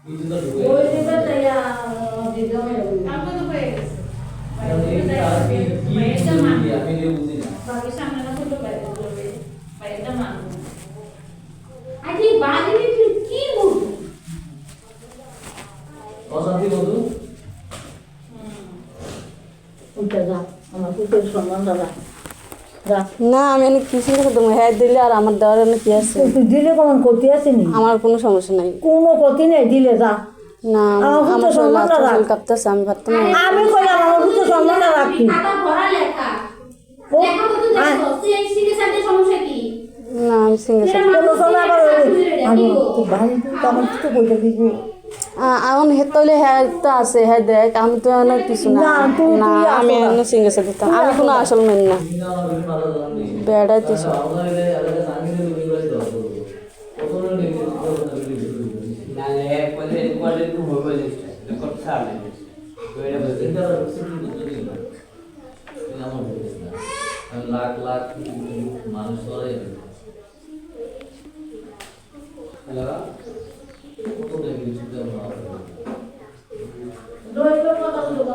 ওই দিকে তাইয়া দিদা মেরে আপনি তো হয়ে গেছে বাকি সামনে না ছোট বাইরেটা মানবো আরে বাড়ি কি বলবো অশান্তি বন্ধু উঠে যা আমার পুতের সম্মান দাদা যা না আমি অনেক কিছু করে দেবো হ্যাঁ দিলে আর আমার দেওয়ার অনেক কি আছে তুই দিলে কোন ক্ষতি আছে নি আমার কোনো সমস্যা নাই কোনো ক্ষতি নেই দিলে যা না আমার পুতের আমার সম্মান রাখ কাঁপতেছে আমি ভাবতাম না আমি কইলাম আমার পুতের সম্মান রাখি খাতা ভরা লেখা ও, লেখা কত দেখো সিএসসি কে সাথে সমস্যা কি না আমি সিঙ্গেল কোনো সময় আবার আমি তো ভাই তো আমার তো কইটা দিব এখন হে তলে হ্যাঁ তো আছে হ্যাঁ দেখ আমি তো অনেক কিছু না না, তুই- না তুই আমি আসল না। সিঙ্গেল দিতাম আমি কোনো আসল মেন না বেড়াইতেছ লাখ লাখ মানুষ করে কত দেখি রইল কথা বলবো